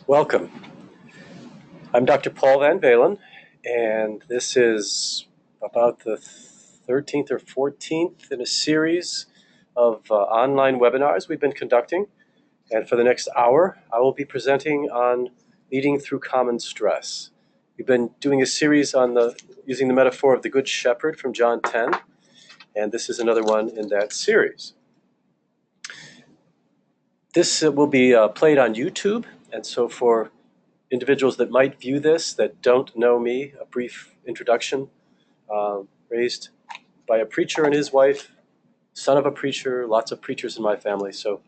Welcome. I'm Dr. Paul VanValin, and this is about the 13th or 14th in a series of online webinars we've been conducting. And for the next hour, I will be presenting on leading through common stress. We've been doing a series on using the metaphor of the Good Shepherd from John 10, and this is another one in that series. This will be played on YouTube, and so for individuals that might view this that don't know me, a brief introduction. Raised by a preacher and his wife, son of a preacher, lots of preachers in my family. So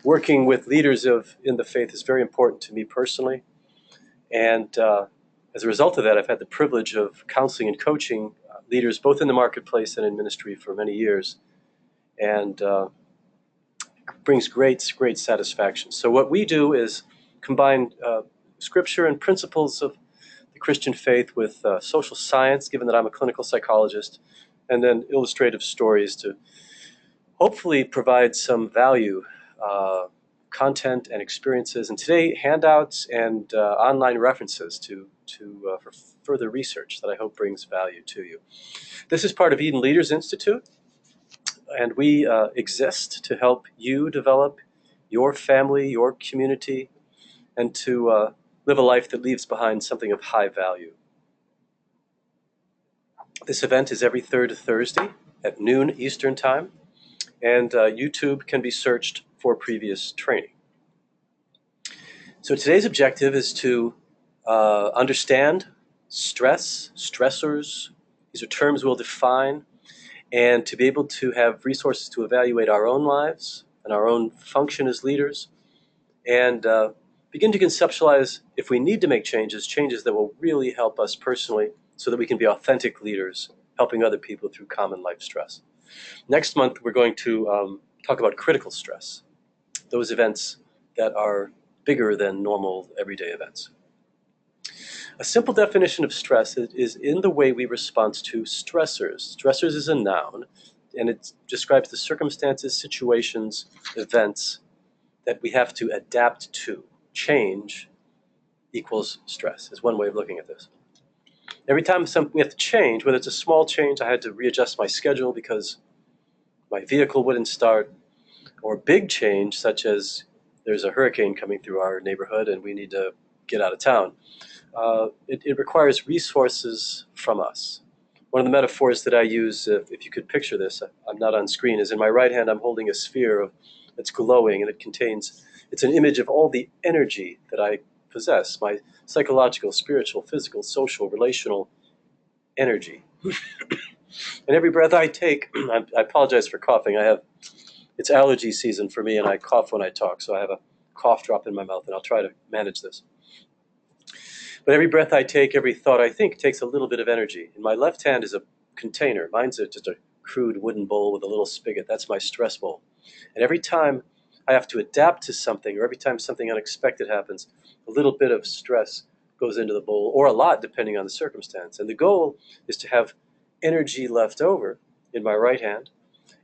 working with leaders in the faith is very important to me personally. And as a result of that, I've had the privilege of counseling and coaching leaders both in the marketplace and in ministry for many years. And brings great satisfaction. So what we do is combine scripture and principles of the Christian faith with social science, given that I'm a clinical psychologist, and then illustrative stories to hopefully provide some value, content and experiences, and today handouts and online references for further research that I hope brings value to you. This is part of Eden Leaders Institute, and we exist to help you develop your family, your community, and to live a life that leaves behind something of high value. This event is every third Thursday at noon Eastern Time, and YouTube can be searched for previous training. So today's objective is to understand stress, stressors. These are terms we'll define, and to be able to have resources to evaluate our own lives and our own function as leaders, and begin to conceptualize, if we need to make changes that will really help us personally so that we can be authentic leaders, helping other people through common life stress. Next month, we're going to talk about critical stress, those events that are bigger than normal everyday events. A simple definition of stress is in the way we respond to stressors. Stressors is a noun, and it describes the circumstances, situations, events that we have to adapt to. Change equals stress is one way of looking at this. Every time we have to change, whether it's a small change, I had to readjust my schedule because my vehicle wouldn't start, or big change such as there's a hurricane coming through our neighborhood and we need to get out of town. It requires resources from us. One of the metaphors that I use, if you could picture this, I'm not on screen, is in my right hand I'm holding a sphere that's glowing, and it's an image of all the energy that I possess, my psychological, spiritual, physical, social, relational energy. And every breath I take, I apologize for coughing, it's allergy season for me and I cough when I talk, so I have a cough drop in my mouth, and I'll try to manage this. But every breath I take, every thought I think takes a little bit of energy. And my left hand is a container. Mine's just a crude wooden bowl with a little spigot. That's my stress bowl. And every time I have to adapt to something, or every time something unexpected happens, a little bit of stress goes into the bowl, or a lot depending on the circumstance. And the goal is to have energy left over in my right hand.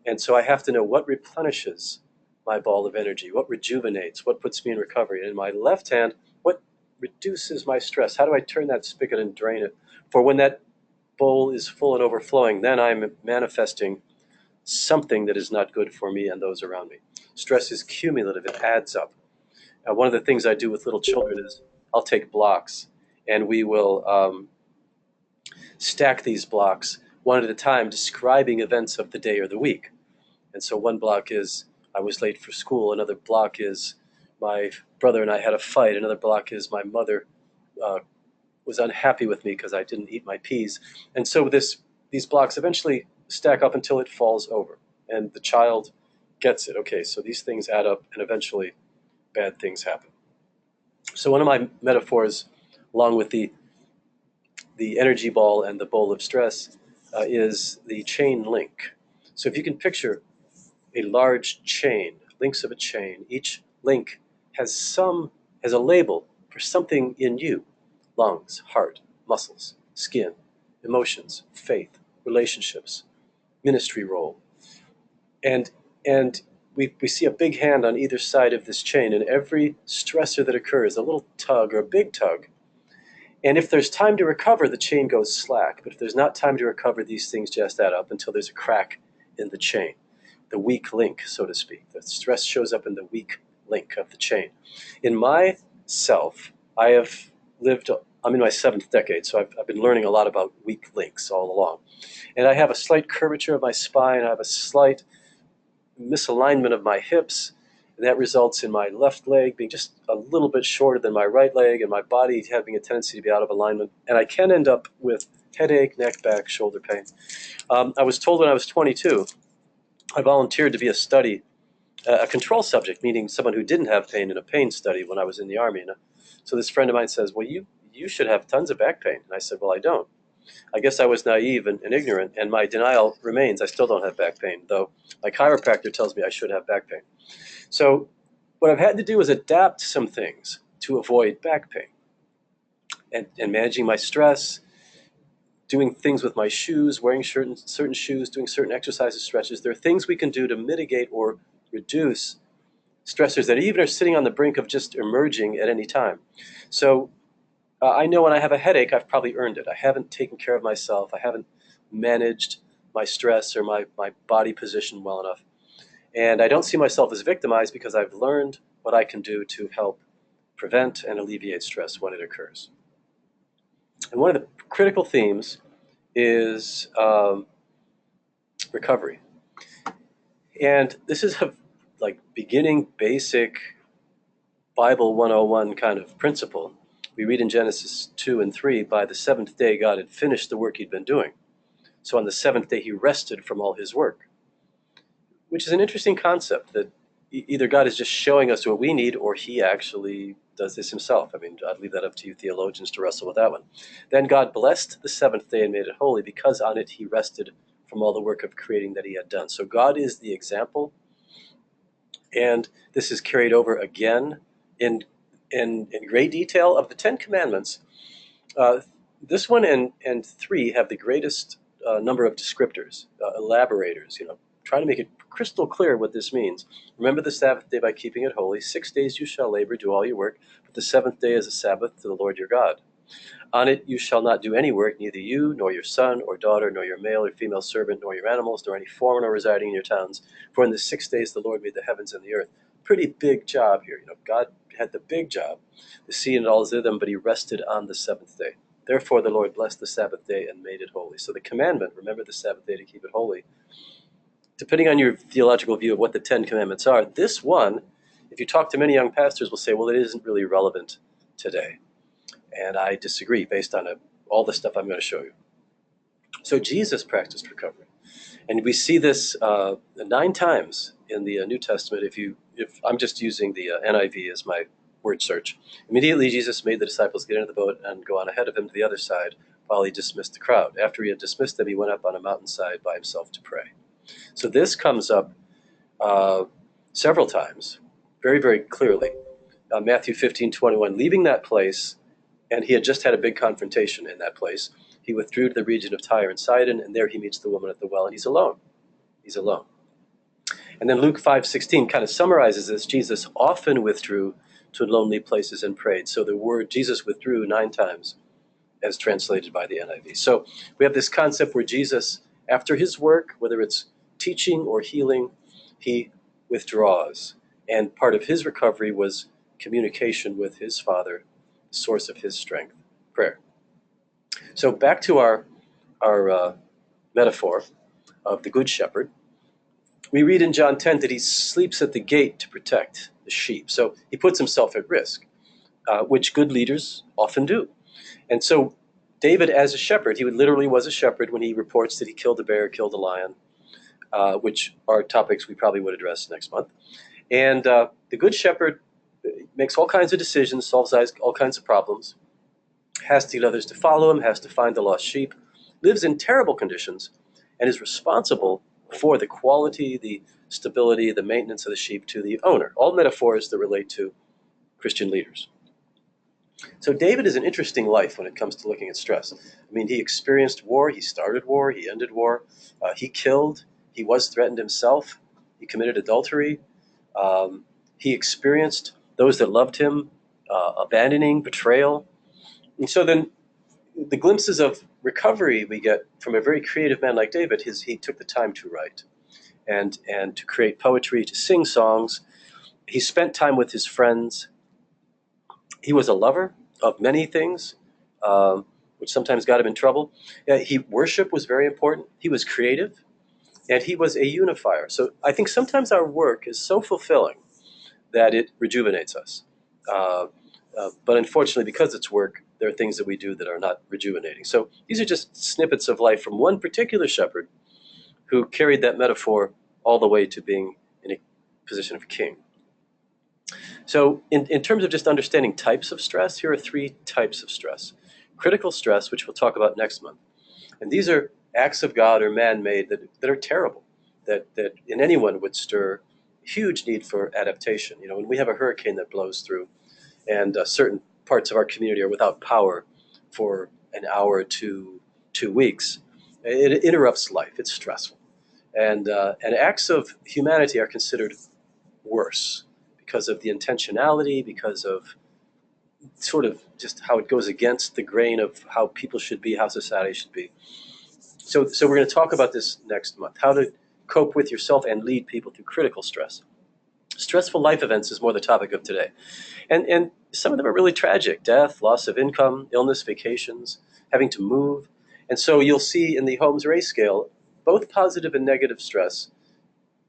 And so I have to know what replenishes my ball of energy, what rejuvenates, what puts me in recovery. And in my left hand, what reduces my stress? How do I turn that spigot and drain it? For when that bowl is full and overflowing, then I'm manifesting something that is not good for me and those around me. Stress is cumulative, it adds up. One of the things I do with little children is I'll take blocks, and we will stack these blocks one at a time, describing events of the day or the week. And so one block is I was late for school, another block is my brother and I had a fight, another block is my mother was unhappy with me because I didn't eat my peas. And so these blocks eventually stack up until it falls over, and the child gets it. Okay, so these things add up, and eventually bad things happen. So one of my metaphors, along with the energy ball and the bowl of stress, is the chain link. So if you can picture a large chain, links of a chain, each link has a label for something in you: lungs, heart, muscles, skin, emotions, faith, relationships, ministry role. And we see a big hand on either side of this chain, and every stressor that occurs, a little tug or a big tug, and if there's time to recover, the chain goes slack. But if there's not time to recover, these things just add up until there's a crack in the chain, the weak link, so to speak. The stress shows up in the weak link of the chain. In myself, I'm in my 7th decade, so I've been learning a lot about weak links all along. And I have a slight curvature of my spine, I have a slight misalignment of my hips, and that results in my left leg being just a little bit shorter than my right leg, and my body having a tendency to be out of alignment. And I can end up with headache, neck, back, shoulder pain. I was told when I was 22, I volunteered to be a control subject, meaning someone who didn't have pain in a pain study when I was in the Army. And so this friend of mine says, well, you should have tons of back pain. And I said, well, I don't. I guess I was naive and ignorant, and my denial remains. I still don't have back pain, though my chiropractor tells me I should have back pain. So what I've had to do is adapt some things to avoid back pain, and managing my stress, doing things with my shoes, wearing certain shoes, doing certain exercises, stretches. There are things we can do to mitigate or reduce stressors that even are sitting on the brink of just emerging at any time. So I know when I have a headache, I've probably earned it. I haven't taken care of myself. I haven't managed my stress or my body position well enough. And I don't see myself as victimized because I've learned what I can do to help prevent and alleviate stress when it occurs. And one of the critical themes is recovery. And this is a beginning basic Bible 101 kind of principle. We read in Genesis 2 and 3, by the 7th day God had finished the work he'd been doing. So on the 7th day he rested from all his work, which is an interesting concept that either God is just showing us what we need or he actually does this himself. I mean, I'd leave that up to you theologians to wrestle with that one. Then God blessed the 7th day and made it holy because on it he rested from all the work of creating that he had done. So God is the example, and this is carried over again in great detail of the 10 Commandments. This one and 3 have the greatest number of descriptors, elaborators, trying to make it crystal clear what this means. Remember the Sabbath day by keeping it holy. 6 days you shall labor, do all your work, but the 7th day is a Sabbath to the Lord your God. On it you shall not do any work, neither you, nor your son or daughter, nor your male or female servant, nor your animals, nor any foreigner residing in your towns. For in the 6 days the Lord made the heavens and the earth. Pretty big job here. God had the big job, the sea and all is in them, but he rested on the 7th day. Therefore the Lord blessed the Sabbath day and made it holy. So the commandment, remember the Sabbath day to keep it holy, depending on your theological view of what the 10 Commandments are, this one, if you talk to many young pastors, will say, well, it isn't really relevant today. And I disagree based on all the stuff I'm going to show you. So Jesus practiced recovery. And we see this 9 times in the New Testament. If I'm just using the NIV as my word search. Immediately Jesus made the disciples get into the boat and go on ahead of him to the other side while he dismissed the crowd. After he had dismissed them, he went up on a mountainside by himself to pray. So this comes up several times, very, very clearly. Matthew 15:21, leaving that place, and he had just had a big confrontation in that place, he withdrew to the region of Tyre and Sidon, and there he meets the woman at the well, and he's alone. He's alone. And then Luke 5:16 kind of summarizes this. Jesus often withdrew to lonely places and prayed. So the word Jesus withdrew 9 times as translated by the NIV. So we have this concept where Jesus, after his work, whether it's teaching or healing, he withdraws. And part of his recovery was communication with his Father, the source of his strength, prayer. So back to our metaphor of the Good Shepherd. We read in John 10 that he sleeps at the gate to protect the sheep. So he puts himself at risk, which good leaders often do. And so David, as a shepherd, he literally was a shepherd when he reports that he killed a bear, killed a lion, which are topics we probably would address next month. And the Good Shepherd makes all kinds of decisions, solves all kinds of problems, has to get others to follow him, has to find the lost sheep, lives in terrible conditions, and is responsible for the quality, the stability, the maintenance of the sheep to the owner. All metaphors that relate to Christian leaders. So David is an interesting life when it comes to looking at stress. I mean, he experienced war, he started war, he ended war, he killed, he was threatened himself, He committed adultery. He experienced those that loved him abandoning, betrayal. And so then the glimpses of recovery we get from a very creative man like David, he took the time to write and to create poetry, to sing songs. He spent time with his friends. He was a lover of many things, which sometimes got him in trouble. Worship was very important. He was creative, and he was a unifier. So I think sometimes our work is so fulfilling that it rejuvenates us. But unfortunately, because it's work, there are things that we do that are not rejuvenating. So these are just snippets of life from one particular shepherd who carried that metaphor all the way to being in a position of king. So in terms of just understanding types of stress, here are 3 types of stress. Critical stress, which we'll talk about next month. And these are acts of God or man-made that are terrible, that in anyone would stir huge need for adaptation. You know, when we have a hurricane that blows through and certain parts of our community are without power for an hour to 2 weeks, it interrupts life. It's stressful. And acts of humanity are considered worse because of the intentionality, because of sort of just how it goes against the grain of how people should be, how society should be. So we're going to talk about this next month, how to cope with yourself and lead people through critical stress. Stressful life events is more the topic of today. And some of them are really tragic: death, loss of income, illness, vacations, having to move. And so you'll see in the Holmes Race Scale, both positive and negative stress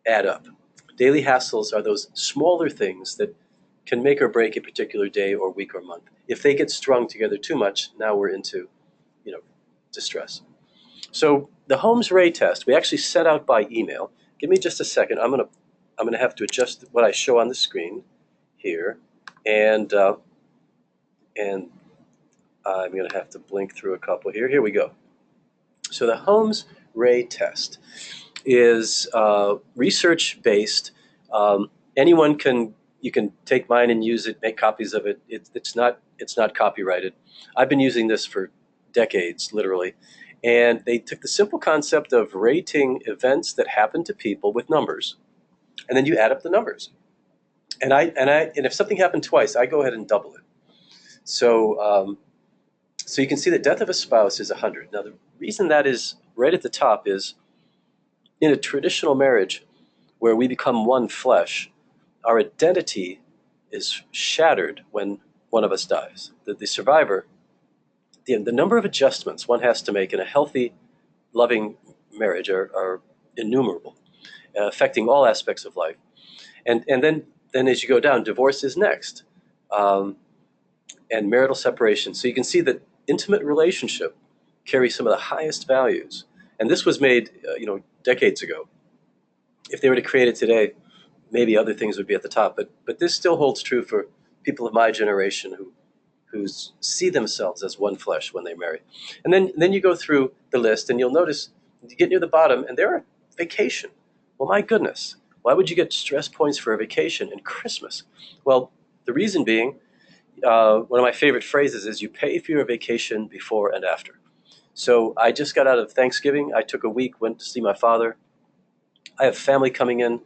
add up. Daily hassles are those smaller things that can make or break a particular day or week or month. If they get strung together too much, now we're into, distress. So the Holmes Ray test we actually sent out by email. Give me just a second. I'm gonna have to adjust what I show on the screen here, and I'm gonna have to blink through a couple here. Here we go. So the Holmes Ray test is research-based. You can take mine and use it, make copies of it. It's not copyrighted. I've been using this for decades, literally. And they took the simple concept of rating events that happen to people with numbers, and then you add up the numbers. And if something happened twice, I go ahead and double it. So you can see the death of a spouse is 100. Now the reason that is right at the top is, in a traditional marriage where we become one flesh, our identity is shattered when one of us dies. The survivor, the number of adjustments one has to make in a healthy, loving marriage are innumerable, affecting all aspects of life. And then as you go down, divorce is next, and marital separation. So you can see that intimate relationship carries some of the highest values. And this was made, decades ago. If they were to create it today, maybe other things would be at the top. But this still holds true for people of my generation who see themselves as one flesh when they marry. And then you go through the list, and you'll notice you get near the bottom, and there are vacation. Well, my goodness, why would you get stress points for a vacation in Christmas? Well, the reason being, one of my favorite phrases is, you pay for your vacation before and after. So I just got out of Thanksgiving. I took a week, went to see my father. I have family coming in.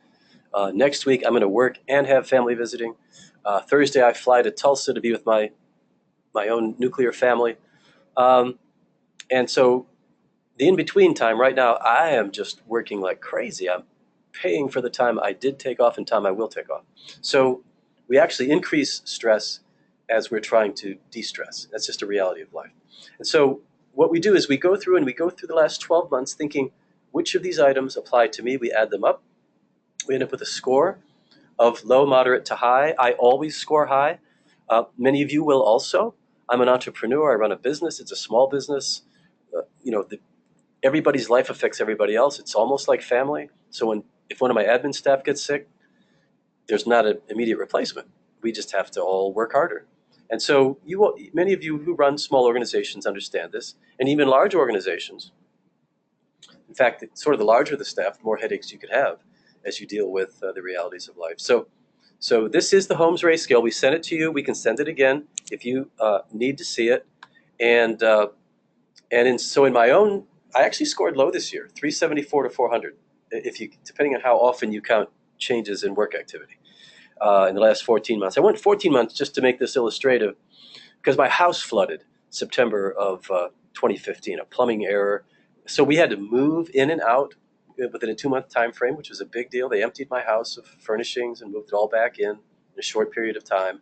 Next week, I'm going to work and have family visiting. Thursday, I fly to Tulsa to be with my own nuclear family. And so the in-between time right now, I am just working like crazy. I'm paying for the time I did take off and time I will take off. So we actually increase stress as we're trying to de-stress. That's just a reality of life. And so what we do is we go through the last 12 months thinking, which of these items apply to me? We add them up. We end up with a score of low, moderate to high. I always score high. Many of you will also. I'm an entrepreneur. I run a business. It's a small business. Everybody's life affects everybody else. It's almost like family. So if one of my admin staff gets sick, there's not an immediate replacement. We just have to all work harder. And so many of you who run small organizations understand this, and even large organizations. In fact, sort of the larger the staff, the more headaches you could have as you deal with the realities of life. So this is the Holmes Race Scale. We sent it to you. We can send it again if you need to see it. So in my own, I actually scored low this year, 374 to 400. Depending on how often you count changes in work activity in the last 14 months. I went 14 months just to make this illustrative because my house flooded September of 2015, a plumbing error. So we had to move in and out within a 2-month time frame, which was a big deal. They emptied my house of furnishings and moved it all back in a short period of time.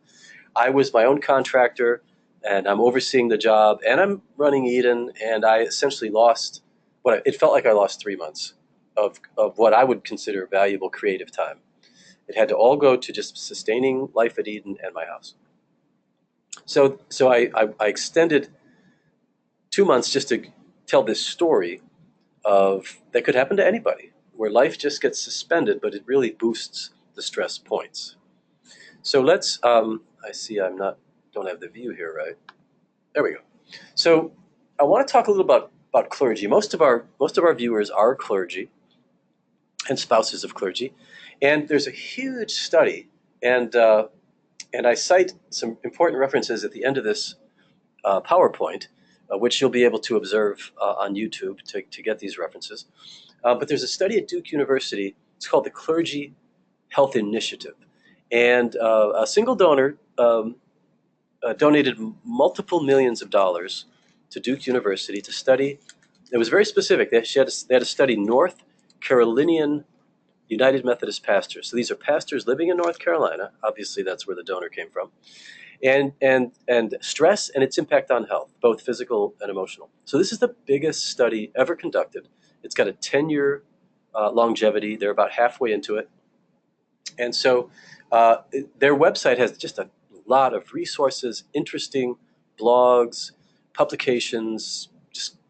I was my own contractor, and I'm overseeing the job, and I'm running Eden, and I essentially lost it felt like I lost 3 months of what I would consider valuable creative time. It had to all go to just sustaining life at Eden and my house. So I extended 2 months just to tell this story of that could happen to anybody, where life just gets suspended, but it really boosts the stress points. So let's. I see don't have the view here, right? There we go. So I want to talk a little about clergy. Most of our viewers are clergy and spouses of clergy, and there's a huge study, and I cite some important references at the end of this PowerPoint, which you'll be able to observe on YouTube to get these references. But there's a study at Duke University. It's called the Clergy Health Initiative, and a single donor donated multiple millions of dollars to Duke University to study. It was very specific. They had to study North Carolinian United Methodist pastors. So these are pastors living in North Carolina. Obviously, that's where the donor came from. And stress and its impact on health, both physical and emotional. So this is the biggest study ever conducted. It's got a 10-year longevity. They're about halfway into it. And so their website has just a lot of resources, interesting blogs, publications,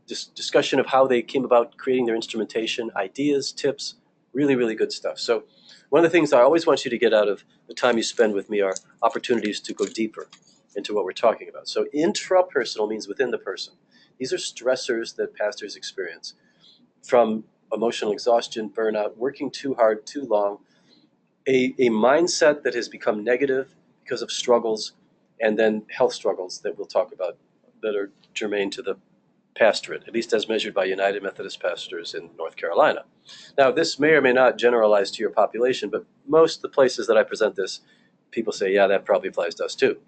discussion of how they came about creating their instrumentation, ideas, tips, really, really good stuff. So one of the things I always want you to get out of the time you spend with me are opportunities to go deeper into what we're talking about. So intrapersonal means within the person. These are stressors that pastors experience, from emotional exhaustion, burnout, working too hard, too long, a mindset that has become negative because of struggles, and then health struggles that we'll talk about that are germane to the pastorate, at least as measured by United Methodist pastors in North Carolina. Now, this may or may not generalize to your population, but most of the places that I present this, people say, yeah, that probably applies to us too.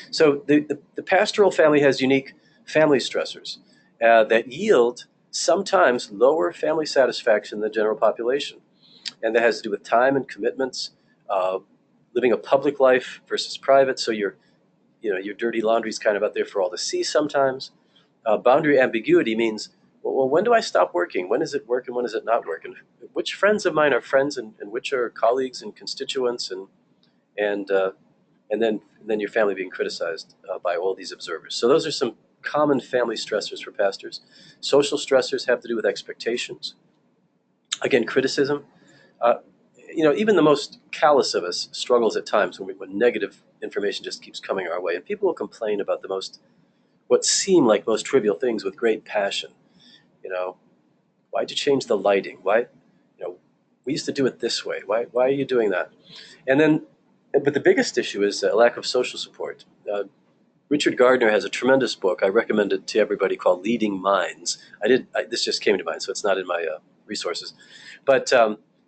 So the pastoral family has unique family stressors that yield sometimes lower family satisfaction than the general population. And that has to do with time and commitments, living a public life versus private. So your dirty laundry is kind of out there for all to see sometimes. Boundary ambiguity means, well, when do I stop working? When is it work and when is it not work? And which friends of mine are friends and which are colleagues and constituents, and then your family being criticized by all these observers. So those are some common family stressors for pastors. Social stressors have to do with expectations. Again, criticism. Even the most callous of us struggles at times when negative information just keeps coming our way. And people will complain about what seem like most trivial things with great passion. Why'd you change the lighting? Why, we used to do it this way. Why are you doing that? But the biggest issue is a lack of social support. Richard Gardner has a tremendous book. I recommend it to everybody called Leading Minds. This just came to mind, so it's not in my resources. But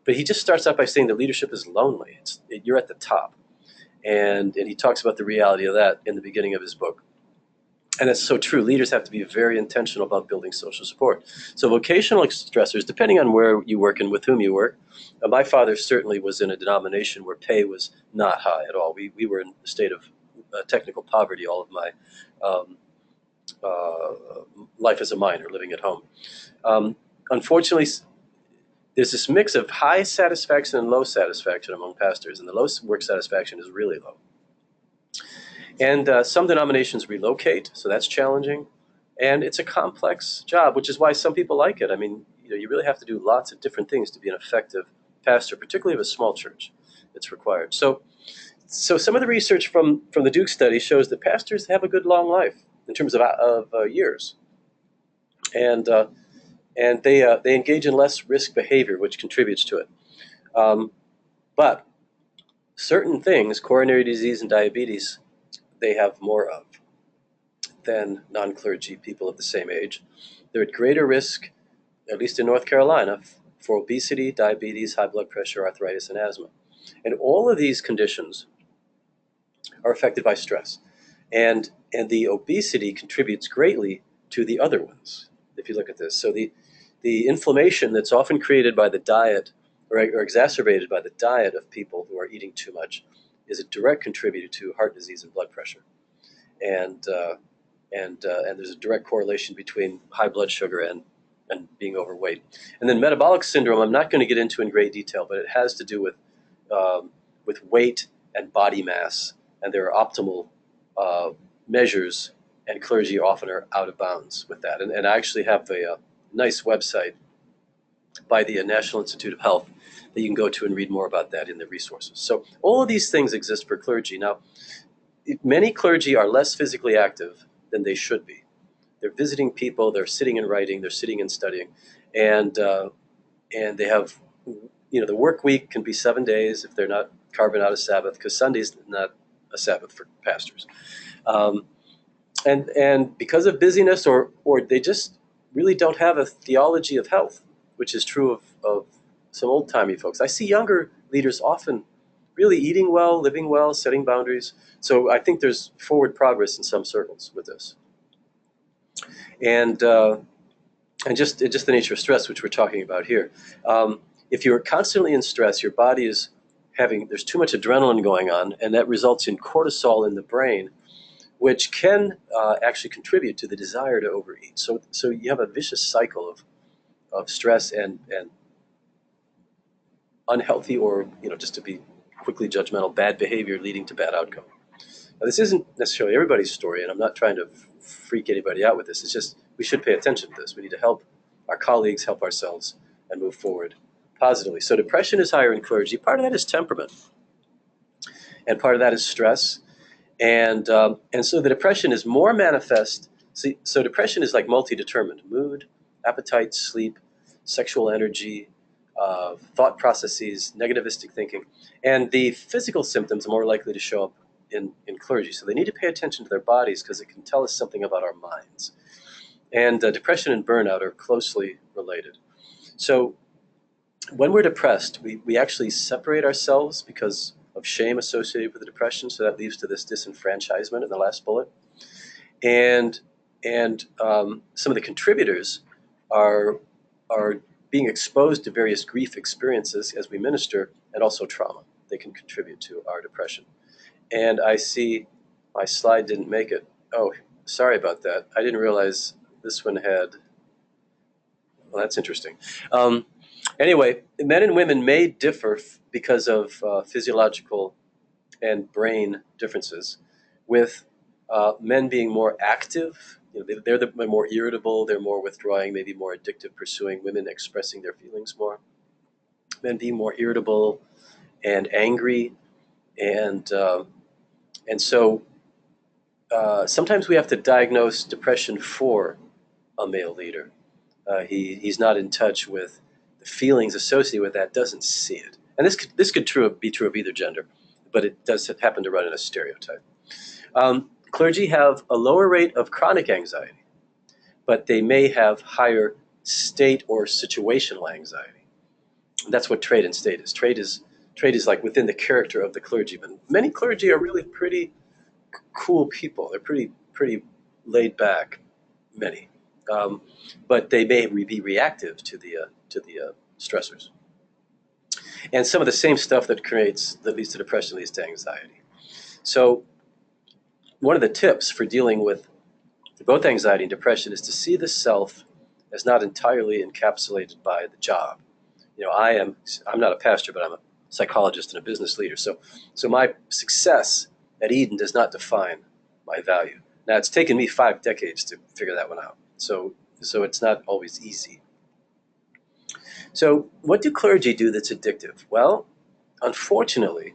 he just starts out by saying that leadership is lonely. You're at the top. And he talks about the reality of that in the beginning of his book. And that's so true. Leaders have to be very intentional about building social support. So vocational stressors, depending on where you work and with whom you work. My father certainly was in a denomination where pay was not high at all. We were in a state of technical poverty all of my life as a minor, living at home. Unfortunately, there's this mix of high satisfaction and low satisfaction among pastors, and the low work satisfaction is really low. And some denominations relocate, so that's challenging. And it's a complex job, which is why some people like it. I mean, you really have to do lots of different things to be an effective pastor, particularly of a small church. It's required. So some of the research from the Duke study shows that pastors have a good long life in terms of years. And they engage in less risk behavior, which contributes to it. But certain things, coronary disease and diabetes, they have more of than non-clergy people of the same age. They're at greater risk, at least in North Carolina, for obesity, diabetes, high blood pressure, arthritis, and asthma. And all of these conditions are affected by stress. And the obesity contributes greatly to the other ones, if you look at this. So the inflammation that's often created by the diet or exacerbated by the diet of people who are eating too much is a direct contributor to heart disease and blood pressure. And there's a direct correlation between high blood sugar and being overweight. And then metabolic syndrome, I'm not going to get into in great detail, but it has to do with weight and body mass, and there are optimal measures, and clergy often are out of bounds with that. And I actually have a nice website by the National Institute of Health that you can go to and read more about that in the resources. So all of these things exist for clergy. Now, many clergy are less physically active than they should be. They're visiting people, they're sitting and writing, they're sitting and studying, and they have, the work week can be 7 days if they're not carving out a Sabbath, because Sunday's not a Sabbath for pastors. And because of busyness, or they just really don't have a theology of health, which is true of some old-timey folks. I see younger leaders often really eating well, living well, setting boundaries. So I think there's forward progress in some circles with this. And just the nature of stress, which we're talking about here. If you're constantly in stress, your body is there's too much adrenaline going on, and that results in cortisol in the brain, which can actually contribute to the desire to overeat. So you have a vicious cycle of stress and unhealthy, or just to be quickly judgmental, bad behavior leading to bad outcome. Now, this isn't necessarily everybody's story, and I'm not trying to freak anybody out with this. It's just we should pay attention to this. We need to help our colleagues, help ourselves, and move forward positively. So depression is higher in clergy. Part of that is temperament, and part of that is stress. And so the depression is more manifest. So depression is like multi-determined: mood, appetite, sleep, sexual energy, thought processes, negativistic thinking. And the physical symptoms are more likely to show up in clergy. So they need to pay attention to their bodies, because it can tell us something about our minds. And depression and burnout are closely related. So when we're depressed, we actually separate ourselves because of shame associated with the depression. So that leads to this disenfranchisement in the last bullet. And some of the contributors are being exposed to various grief experiences as we minister, and also trauma. They can contribute to our depression. And I see my slide didn't make it. Oh, sorry about that. I didn't realize this one had. Well, that's interesting. Anyway, men and women may differ because of physiological and brain differences, with men being more active. They're more irritable, they're more withdrawing, maybe more addictive, pursuing. Women expressing their feelings more. Men being more irritable and angry, and so sometimes we have to diagnose depression for a male leader. He's not in touch with the feelings associated with that, doesn't see it. And this could be true of either gender, but it does happen to run in a stereotype. Clergy have a lower rate of chronic anxiety, but they may have higher state or situational anxiety. And that's what trait and state is. Trait is like within the character of the clergyman. Many clergy are really pretty cool people. They're pretty laid back, many. But they may be reactive to the stressors. And some of the same stuff that leads to depression leads to anxiety. So one of the tips for dealing with both anxiety and depression is to see the self as not entirely encapsulated by the job. I'm not a pastor, but I'm a psychologist and a business leader. So my success at Eden does not define my value. Now, it's taken me 5 decades to figure that one out. So it's not always easy. So what do clergy do that's addictive? Well, unfortunately,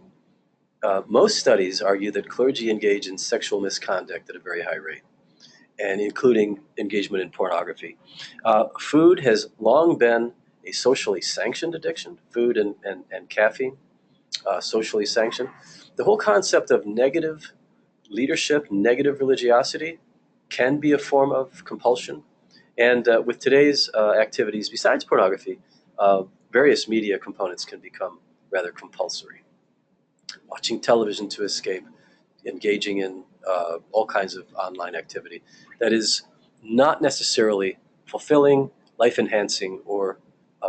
most studies argue that clergy engage in sexual misconduct at a very high rate, and including engagement in pornography. Food has long been a socially sanctioned addiction, food and caffeine, socially sanctioned. The whole concept of negative leadership, negative religiosity can be a form of compulsion. And with today's activities, besides pornography, various media components can become rather compulsory. Watching television to escape, engaging in all kinds of online activity that is not necessarily fulfilling, life enhancing, or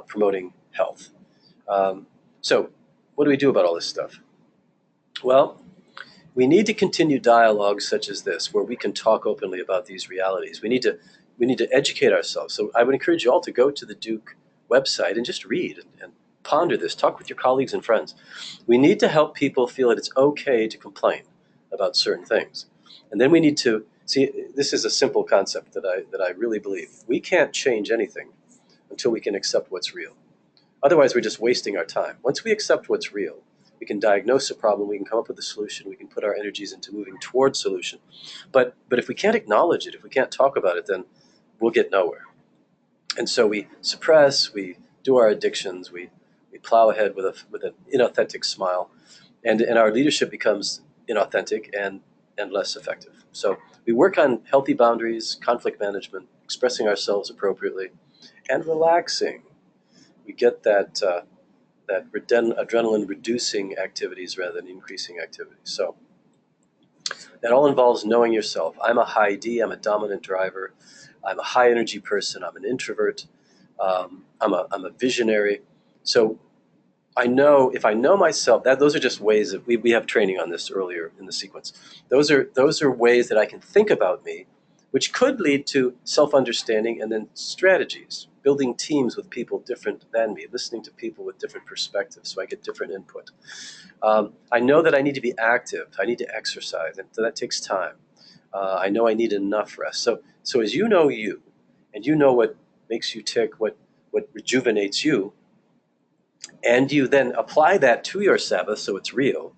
promoting health. Um, so, what do we do about all this stuff? Well, we need to continue dialogues such as this, where we can talk openly about these realities. We need to educate ourselves. So, I would encourage you all to go to the Duke website and just read and ponder this. Talk with your colleagues and friends. We need to help people feel that it's okay to complain about certain things. And then we need to see, this is a simple concept that I really believe. We can't change anything until we can accept what's real. Otherwise, we're just wasting our time. Once we accept what's real, we can diagnose a problem, we can come up with a solution, we can put our energies into moving towards solution. But if we can't acknowledge it, if we can't talk about it, then we'll get nowhere. And so we suppress, we do our addictions, we plow ahead with an inauthentic smile, and our leadership becomes inauthentic and less effective. So we work on healthy boundaries, conflict management, expressing ourselves appropriately, and relaxing. We get that adrenaline reducing activities rather than increasing activities. So that all involves knowing yourself. I'm a high D, I'm a dominant driver, I'm a high energy person, I'm an introvert, I'm a visionary. So I know, if I know myself, that those are just ways of, we have training on this earlier in the sequence. Those are ways that I can think about me, which could lead to self-understanding, and then strategies, building teams with people different than me, listening to people with different perspectives so I get different input. I know that I need to be active, I need to exercise, and so that takes time. I know I need enough rest. So as you, and you know what makes you tick, what rejuvenates you, and you then apply that to your Sabbath so it's real,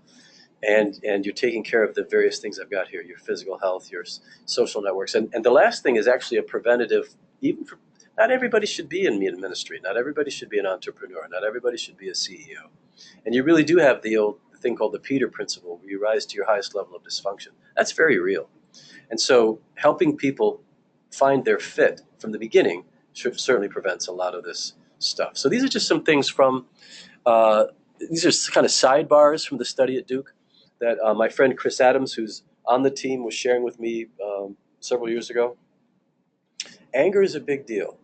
and you're taking care of the various things I've got here, your physical health, your social networks. And the last thing is actually a preventative, even for, not everybody should be in ministry, not everybody should be an entrepreneur, not everybody should be a CEO. And you really do have the old thing called the Peter principle, where you rise to your highest level of dysfunction. That's very real. And so helping people find their fit from the beginning certainly prevents a lot of this stuff. So these are just some things from, these are kind of sidebars from the study at Duke that my friend Chris Adams, who's on the team, was sharing with me several years ago. Anger is a big deal.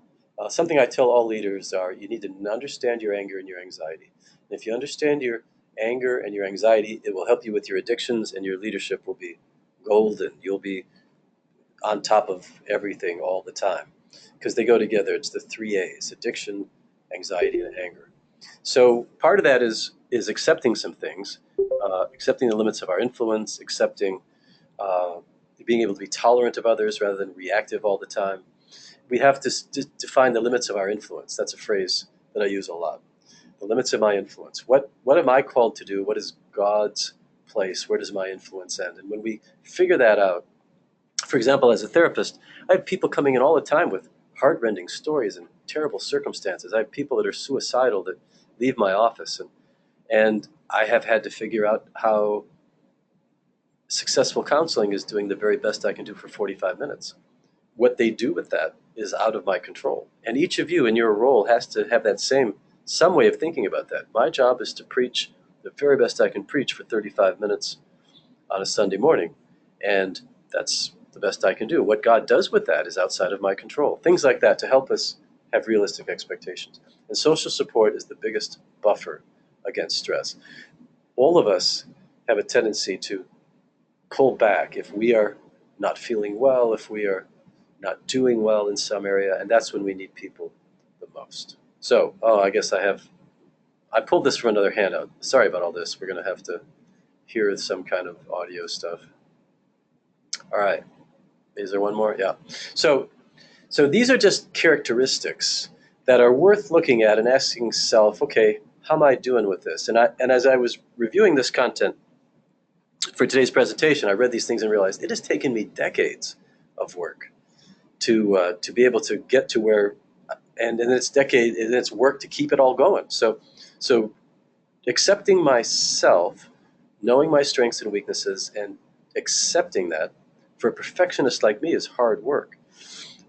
Something I tell all leaders are, you need to understand your anger and your anxiety. And if you understand your anger and your anxiety, it will help you with your addictions, and your leadership will be golden. You'll be on top of everything all the time, because they go together. It's the 3 A's: addiction, anxiety, and anger. So part of that is accepting some things, accepting the limits of our influence, accepting being able to be tolerant of others rather than reactive all the time. We have to define the limits of our influence. That's a phrase that I use a lot. The limits of my influence. What am I called to do? What is God's place? Where does my influence end? And when we figure that out, for example, as a therapist, I have people coming in all the time with heartrending stories and terrible circumstances. I have people that are suicidal that leave my office, and I have had to figure out how successful counseling is doing the very best I can do for 45 minutes. What they do with that is out of my control. And each of you in your role has to have that some way of thinking about that. My job is to preach the very best I can preach for 35 minutes on a Sunday morning, and that's the best I can do. What God does with that is outside of my control. Things like that to help us have realistic expectations. And social support is the biggest buffer against stress. All of us have a tendency to pull back if we are not feeling well, if we are not doing well in some area, and that's when we need people the most. So, I pulled this from another handout. Sorry about all this. We're going to have to hear some kind of audio stuff. All right. Is there one more? Yeah. So these are just characteristics that are worth looking at and asking self, okay, how am I doing with this? And as I was reviewing this content for today's presentation, I read these things and realized it has taken me decades of work to be able to get to where, and it's work to keep it all going. So accepting myself, knowing my strengths and weaknesses, and accepting that for a perfectionist like me is hard work.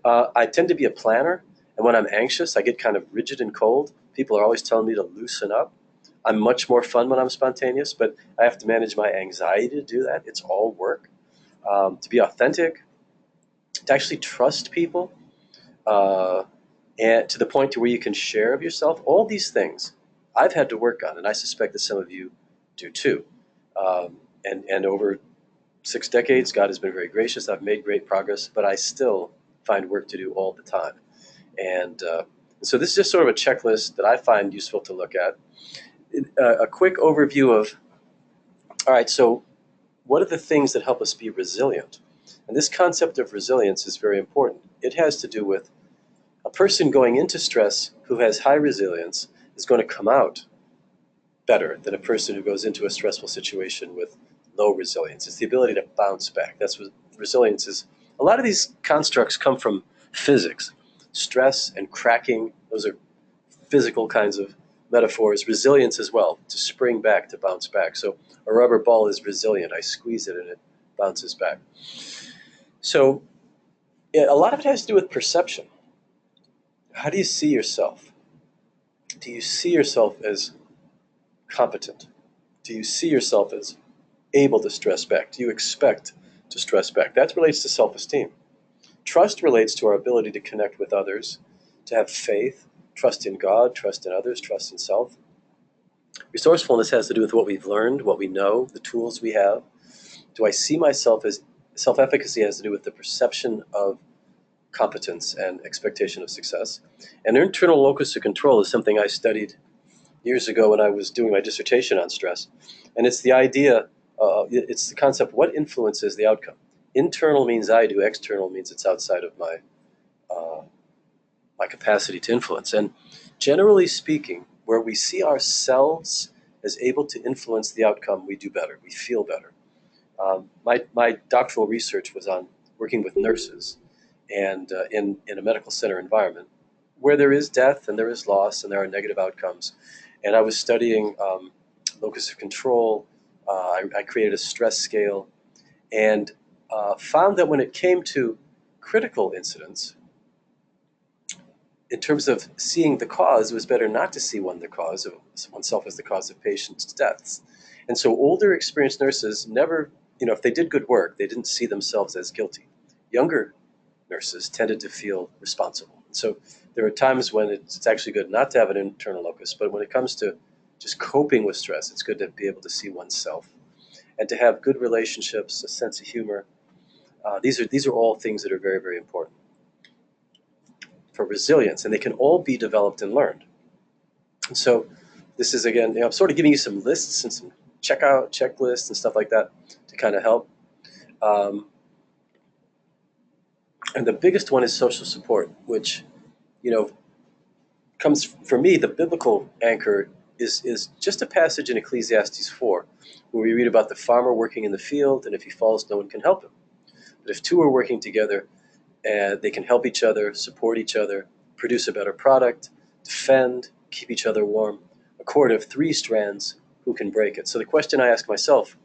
I tend to be a planner, And when I'm anxious, I get kind of rigid and cold. People are always telling me to loosen up. I'm much more fun when I'm spontaneous, but I have to manage my anxiety to do that. It's all work. To be authentic, to actually trust people, uh, and to the point to where you can share of yourself. All these things I've had to work on, and I suspect that some of you do too. And over 6 decades, God has been very gracious. I've made great progress, but I still find work to do all the time. And so this is just sort of a checklist that I find useful to look at. A quick overview of, all right, so what are the things that help us be resilient? And this concept of resilience is very important. It has to do with a person going into stress who has high resilience is going to come out better than a person who goes into a stressful situation with low resilience. It's the ability to bounce back. That's what resilience is. A lot of these constructs come from physics. Stress and cracking, those are physical kinds of metaphors. Resilience as well, to spring back, to bounce back. So a rubber ball is resilient. I squeeze it and it bounces back. So a lot of it has to do with perception. How do you see yourself? Do you see yourself as competent? Do you see yourself as able to stress back? Do you expect to stress back? That relates to self-esteem. Trust relates to our ability to connect with others, to have faith, trust in God, trust in others, trust in self. Resourcefulness has to do with what we've learned, what we know, the tools we have. Do I see myself as self-efficacy has to do with the perception of competence and expectation of success. And internal locus of control is something I studied years ago when I was doing my dissertation on stress. And it's the idea, it's the concept, what influences the outcome? Internal means I do, external means it's outside of my capacity to influence. And generally speaking, where we see ourselves as able to influence the outcome, we do better, we feel better. My doctoral research was on working with nurses and in a medical center environment where there is death and there is loss and there are negative outcomes. And I was studying locus of control. I created a stress scale and found that when it came to critical incidents, in terms of seeing the cause, it was better not to see oneself as the cause of patients' deaths. And so older, experienced nurses never, if they did good work, they didn't see themselves as guilty. Younger nurses tended to feel responsible. So there are times when it's actually good not to have an internal locus, but when it comes to just coping with stress, it's good to be able to see oneself and to have good relationships, a sense of humor. These are all things that are very, very important for resilience, and they can all be developed and learned. And so this is, again, I'm sort of giving you some lists and some checklists and stuff like that to kind of help. And the biggest one is social support, which, comes, for me, the biblical anchor is just a passage in Ecclesiastes 4, where we read about the farmer working in the field, and if he falls, no one can help him. But if two are working together, and they can help each other, support each other, produce a better product, defend, keep each other warm. A cord of 3 strands, who can break it? So the question I ask myself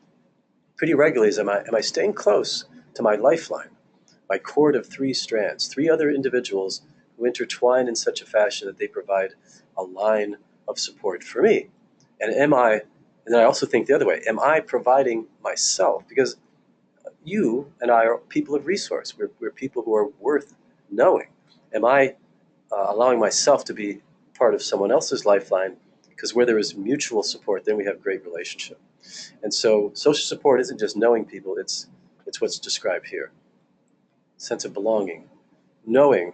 pretty regularly is, am I staying close to my lifeline, my cord of 3 strands, 3 other individuals who intertwine in such a fashion that they provide a line of support for me? And then I also think the other way, am I providing myself? Because you and I are people of resource. We're people who are worth knowing. Am I allowing myself to be part of someone else's lifeline? Because where there is mutual support, then we have great relationship. And so social support isn't just knowing people, it's what's described here. Sense of belonging. Knowing.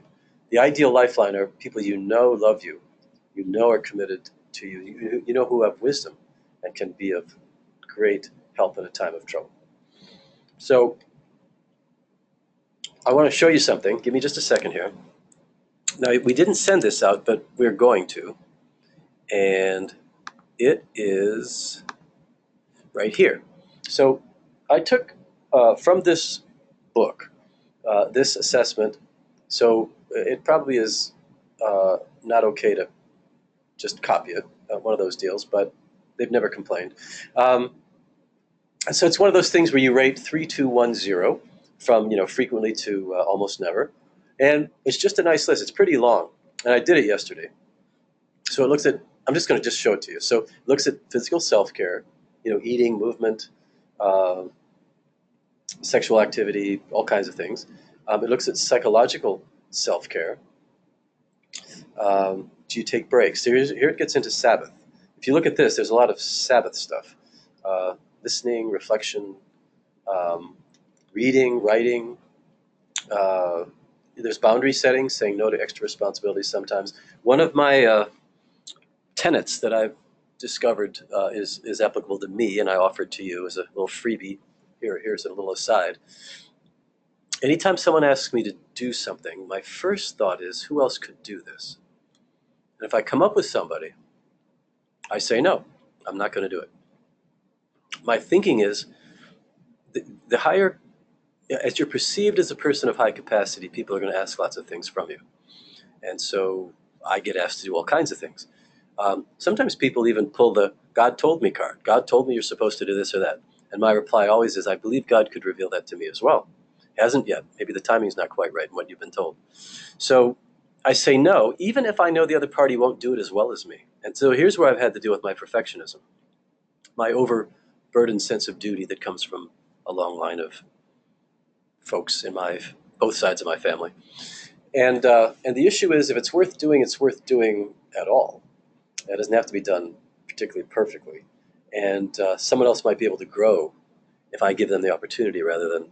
The ideal lifeline are people you know love you, are committed to you, who have wisdom and can be of great help in a time of trouble. So I want to show you something. Give me just a second here. Now, we didn't send this out, but we're going to. And it is right here. So I took from this book, this assessment. So it probably is not okay to just copy it, one of those deals, but they've never complained. So it's one of those things where you rate 3, 2, 1, 0 from frequently to almost never, and it's just a nice list. It's pretty long, And I did it yesterday. So it looks at, I'm just going to just show it to you. So it looks at physical self-care, eating, movement, uh, sexual activity, all kinds of things. It looks at psychological self-care. Do you take breaks? Here it gets into Sabbath. If you look at this, there's a lot of Sabbath stuff. Listening, reflection, um, reading, writing. Uh, there's boundary setting, saying no to extra responsibilities sometimes. One of my tenets that I've discovered is applicable to me, and I offered to you as a little freebie. Here's a little aside. Anytime someone asks me to do something, my first thought is, who else could do this? And if I come up with somebody, I say no, I'm not going to do it. My thinking is the higher, as you're perceived as a person of high capacity, people are going to ask lots of things from you. And so I get asked to do all kinds of things. Sometimes people even pull the God told me card. God told me you're supposed to do this or that. And my reply always is, I believe God could reveal that to me as well. Hasn't yet. Maybe the timing's not quite right in what you've been told. So I say no, even if I know the other party won't do it as well as me. And so here's where I've had to deal with my perfectionism, my overburdened sense of duty that comes from a long line of folks in both sides of my family. And the issue is, if it's worth doing, it's worth doing at all. It doesn't have to be done particularly perfectly. And someone else might be able to grow if I give them the opportunity rather than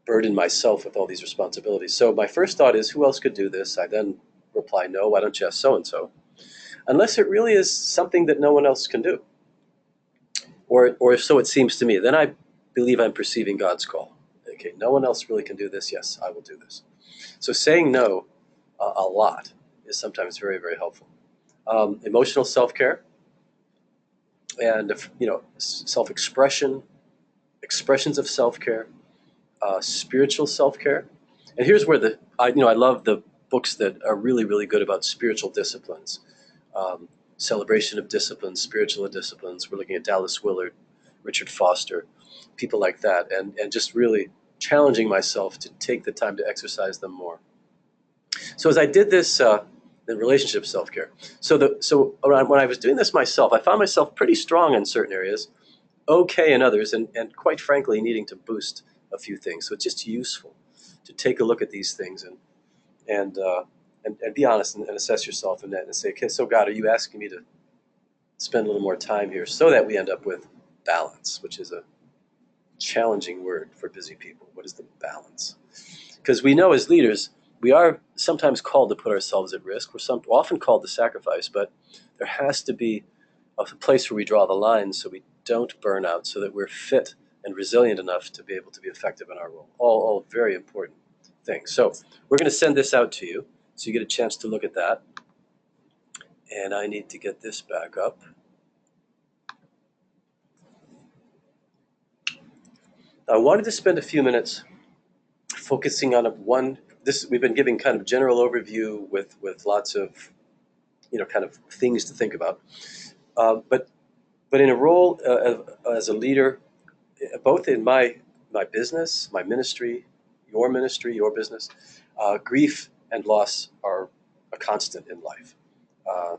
burden myself with all these responsibilities. So my first thought is, who else could do this? I then reply, no, why don't you ask so-and-so? Unless it really is something that no one else can do. Or so it seems to me. Then I believe I'm perceiving God's call. Okay, no one else really can do this. Yes, I will do this. So saying no a lot is sometimes very, very helpful. Emotional self-care and self-expression, expressions of self-care, spiritual self-care. And here's where I love the books that are really, really good about spiritual disciplines. Celebration of Disciplines, Spiritual Disciplines. We're looking at Dallas Willard, Richard Foster, people like that, and just really challenging myself to take the time to exercise them more. So as I did this, the relationship self-care. So when I was doing this myself, I found myself pretty strong in certain areas, okay in others, and quite frankly needing to boost a few things. So it's just useful to take a look at these things and be honest and assess yourself in that and say, okay, so God, are you asking me to spend a little more time here so that we end up with balance, which is a challenging word for busy people. What is the balance? Because we know as leaders, we are sometimes called to put ourselves at risk. We're often called to sacrifice, but there has to be a place where we draw the line so we don't burn out, so that we're fit and resilient enough to be able to be effective in our role. All very important things. So we're going to send this out to you so you get a chance to look at that. And I need to get this back up. I wanted to spend a few minutes focusing on we've been giving kind of general overview with lots of kind of things to think about, but in a role as a leader, both in my business, my ministry, your business, grief and loss are a constant in life. uh,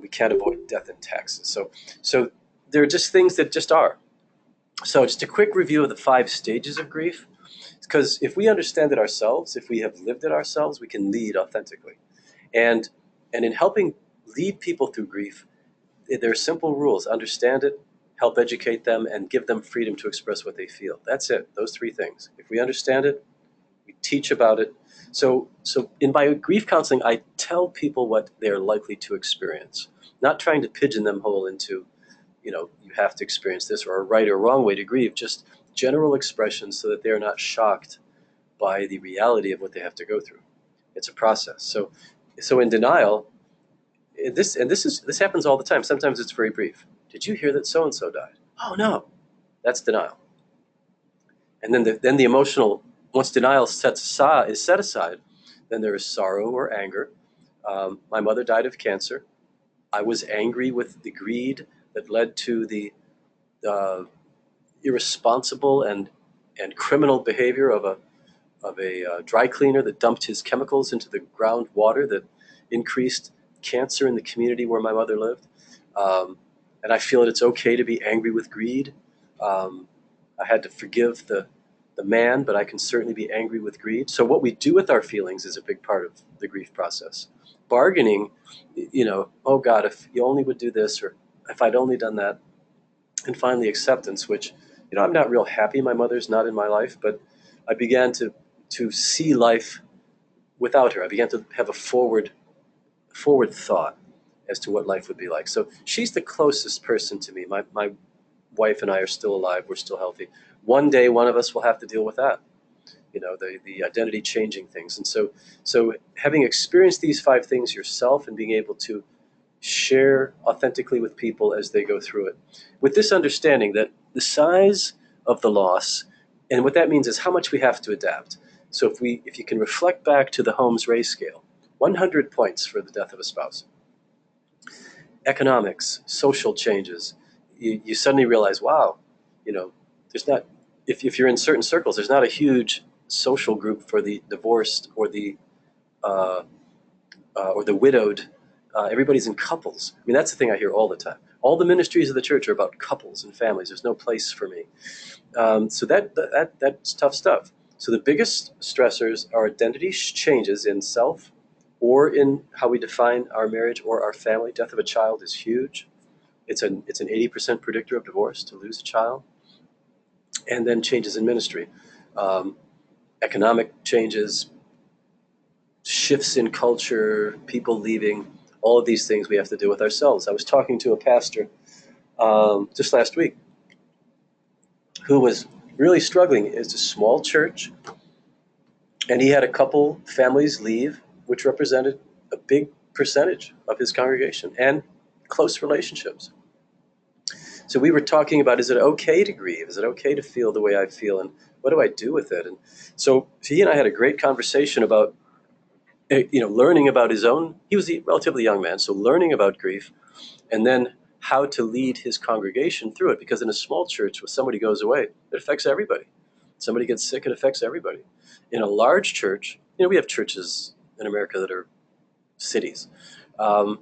we can't avoid death and taxes, so they're just things that just are. So just a quick review of the 5 stages of grief. Because if we understand it ourselves, if we have lived it ourselves, we can lead authentically. And in helping lead people through grief, there are simple rules. Understand it, help educate them, and give them freedom to express what they feel. That's it, those 3 things. If we understand it, we teach about it. So in my grief counseling, I tell people what they're likely to experience, not trying to pigeonhole them into, you have to experience this or a right or wrong way to grieve, just general expressions so that they're not shocked by the reality of what they have to go through. It's a process. So in denial, this happens all the time. Sometimes it's very brief. Did you hear that so and so died? Oh no, that's denial. And then the emotional, once denial is set aside, then there is sorrow or anger. My mother died of cancer. I was angry with the greed that led to the irresponsible and criminal behavior of a dry cleaner that dumped his chemicals into the groundwater that increased cancer in the community where my mother lived. And I feel that it's okay to be angry with greed. Um, I had to forgive the man, but I can certainly be angry with greed. So what we do with our feelings is a big part of the grief process. Bargaining, oh God, if you only would do this, or if I'd only done that. And finally acceptance, which, I'm not real happy my mother's not in my life, but I began to see life without her. I began to have a forward thought as to what life would be like. So she's the closest person to me. My wife and I are still alive. We're still healthy. One day, one of us will have to deal with that. The identity changing things. And so having experienced these 5 things yourself and being able to share authentically with people as they go through it, with this understanding that the size of the loss, and what that means is how much we have to adapt. So if you can reflect back to the Holmes Ray scale, 100 points for the death of a spouse, economics, social changes, you suddenly realize, wow, there's not, if you're in certain circles, there's not a huge social group for the divorced uh, or the widowed. Everybody's in couples. I mean, that's the thing I hear all the time. All the ministries of the church are about couples and families. There's no place for me. So that's tough stuff. So the biggest stressors are identity changes in self or in how we define our marriage or our family. Death of a child is huge. It's an 80% predictor of divorce, to lose a child. And then changes in ministry. Economic changes, shifts in culture, people leaving, all of these things we have to do with ourselves. I was talking to a pastor just last week who was really struggling. It's a small church, and he had a couple families leave, which represented a big percentage of his congregation and close relationships. So we were talking about, is it okay to grieve? Is it okay to feel the way I feel? And what do I do with it? And so he and I had a great conversation about learning about his own. He was a relatively young man, so learning about grief, and then how to lead his congregation through it. Because in a small church, when somebody goes away, it affects everybody. Somebody gets sick, it affects everybody. In a large church, we have churches in America that are cities. Um,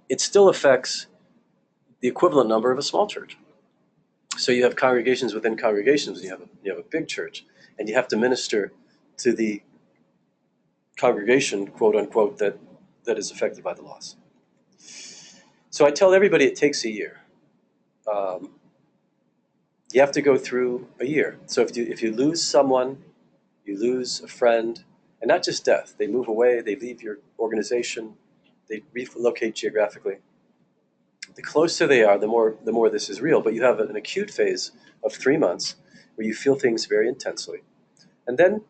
it still affects the equivalent number of a small church. So you have congregations within congregations. You have a big church, and you have to minister to the congregation, quote unquote, that is affected by the loss. So I tell everybody it takes a year. Um, you have to go through a year. So if you lose someone, you lose a friend, and not just death. They move away, they leave your organization, they relocate geographically. The closer they are, the more this is real. But you have an acute phase of 3 months where you feel things very intensely, and then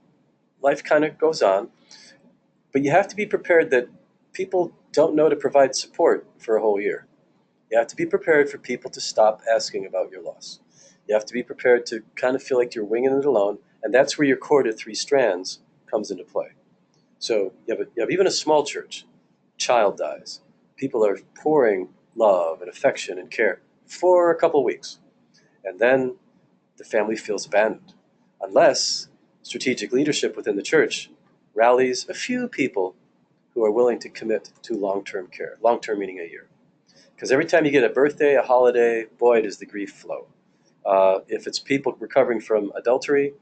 life kind of goes on. But you have to be prepared that people don't know to provide support for a whole year. You have to be prepared for people to stop asking about your loss. You have to be prepared to kind of feel like you're winging it alone, and that's where your cord of 3 strands comes into play. So you have even a small church. Child dies. People are pouring love and affection and care for a couple weeks, and then the family feels abandoned, unless strategic leadership within the church rallies a few people who are willing to commit to long-term care. Long-term meaning a year. Because every time you get a birthday, a holiday, boy, does the grief flow. If it's people recovering from adultery,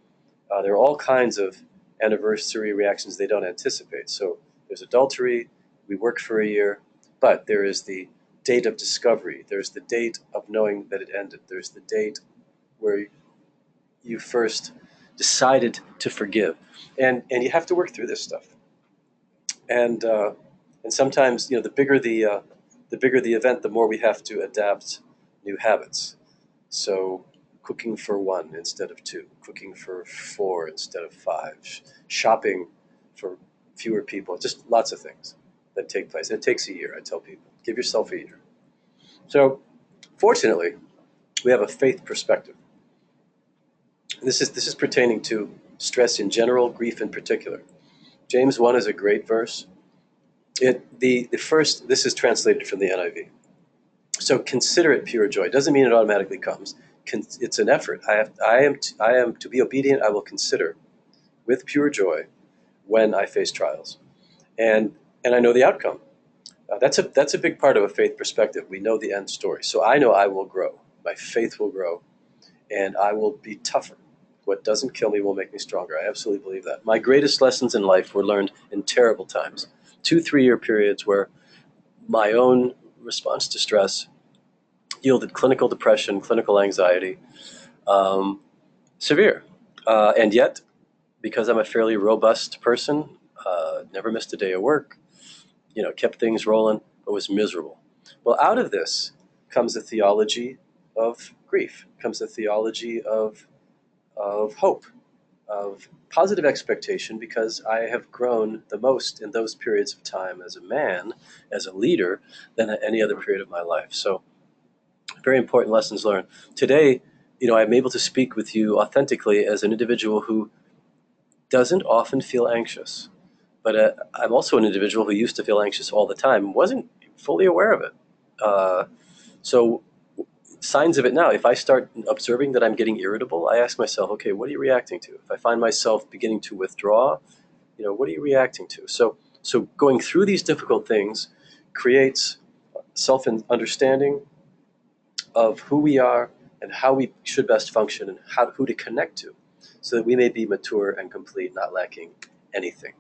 there are all kinds of anniversary reactions they don't anticipate. So there's adultery, we work for a year, but there is the date of discovery. There's the date of knowing that it ended. There's the date where you first decided to forgive. And you have to work through this stuff. And sometimes, the bigger the event, the more we have to adapt new habits. So cooking for 1 instead of 2, cooking for 4 instead of 5, shopping for fewer people, just lots of things that take place. And it takes a year, I tell people. Give yourself a year. So fortunately, we have a faith perspective. This is pertaining to stress in general, grief in particular. James 1 is a great verse. The first, this is translated from the NIV. So consider it pure joy. Doesn't mean it automatically comes. It's an effort. I am to be obedient. I will consider with pure joy when I face trials. And and I know the outcome. That's a big part of a faith perspective. We know the end story. So I know I will grow. My faith will grow, and I will be tougher. What doesn't kill me will make me stronger. I absolutely believe that. My greatest lessons in life were learned in terrible times. 2 3 year periods where my own response to stress yielded clinical depression, clinical anxiety, um, severe. And yet, because I'm a fairly robust person, never missed a day of work, kept things rolling, but was miserable. Well, out of this comes a theology of grief, comes a theology of hope, of positive expectation, because I have grown the most in those periods of time as a man, as a leader, than at any other period of my life. So, very important lessons learned. Today, I'm able to speak with you authentically as an individual who doesn't often feel anxious. But I'm also an individual who used to feel anxious all the time, wasn't fully aware of it. So signs of it now, if I start observing that I'm getting irritable, I ask myself, okay, what are you reacting to? If I find myself beginning to withdraw, what are you reacting to? So going through these difficult things creates self-understanding of who we are and how we should best function and who to connect to so that we may be mature and complete, not lacking anything.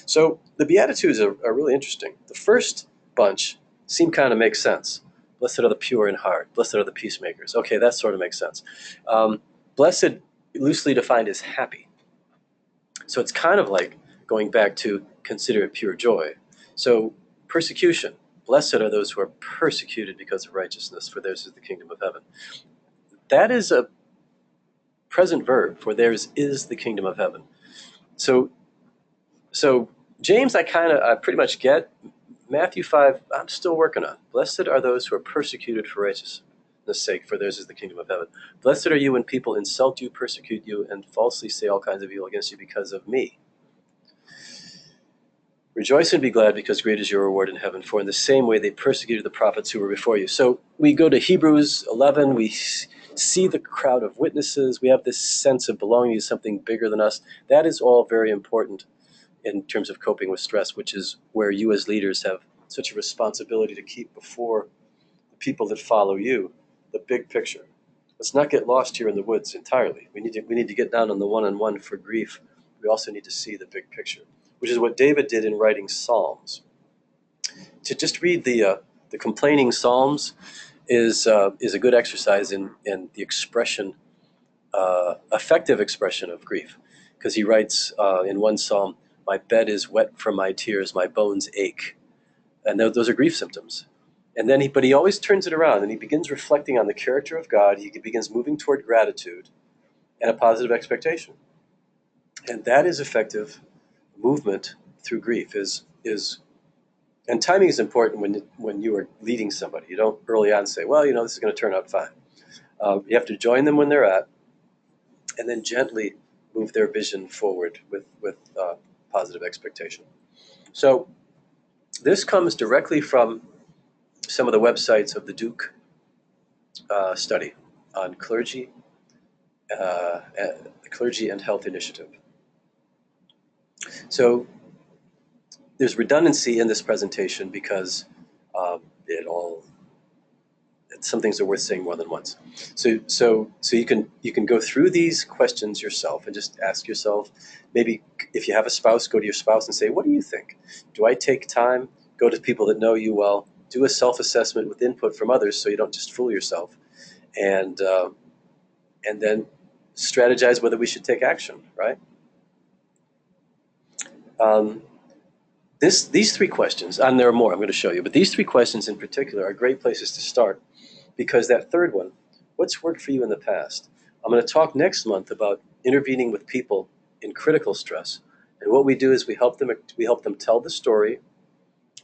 So the Beatitudes are really interesting. The first bunch seem kind of make sense. Blessed are the pure in heart. Blessed are the peacemakers. Okay, that sort of makes sense. Blessed, loosely defined, is happy. So it's kind of like going back to consider it pure joy. So persecution. Blessed are those who are persecuted because of righteousness, for theirs is the kingdom of heaven. That is a present verb, for theirs is the kingdom of heaven. So James, I pretty much get. Matthew 5, I'm still working on. Blessed are those who are persecuted for righteousness' sake, for theirs is the kingdom of heaven. Blessed are you when people insult you, persecute you, and falsely say all kinds of evil against you because of me. Rejoice and be glad, because great is your reward in heaven, for in the same way they persecuted the prophets who were before you. So we go to Hebrews 11, we see the crowd of witnesses, we have this sense of belonging to something bigger than us. That is all very important in terms of coping with stress, which is where you as leaders have such a responsibility to keep before the people that follow you the big picture. Let's not get lost here in the woods entirely. We need to get down on the one-on-one for grief. We also need to see the big picture, which is what David did in writing Psalms. To just read the complaining Psalms is a good exercise in the expression, effective expression of grief, because he writes in one psalm, "My bed is wet from my tears, my bones ache," and those are grief symptoms. And then he always turns it around, and he begins reflecting on the character of God. He begins moving toward gratitude and a positive expectation, and that is effective movement through grief. And timing is important when you are leading somebody. You don't early on say, "Well, this is going to turn out fine." You have to join them when they're at, and then gently move their vision forward with positive expectation. So this comes directly from some of the websites of the Duke study on clergy and health initiative. So there's redundancy in this presentation because some things are worth saying more than once. So you can go through these questions yourself and just ask yourself. Maybe if you have a spouse, go to your spouse and say, "What do you think? Do I take time?" Go to people that know you well. Do a self-assessment with input from others, so you don't just fool yourself, and then strategize whether we should take action. Right? These three questions, and there are more I'm going to show you, but these three questions in particular are great places to start, because that third one, what's worked for you in the past? I'm going to talk next month about intervening with people in critical stress, and what we do is we help them tell the story,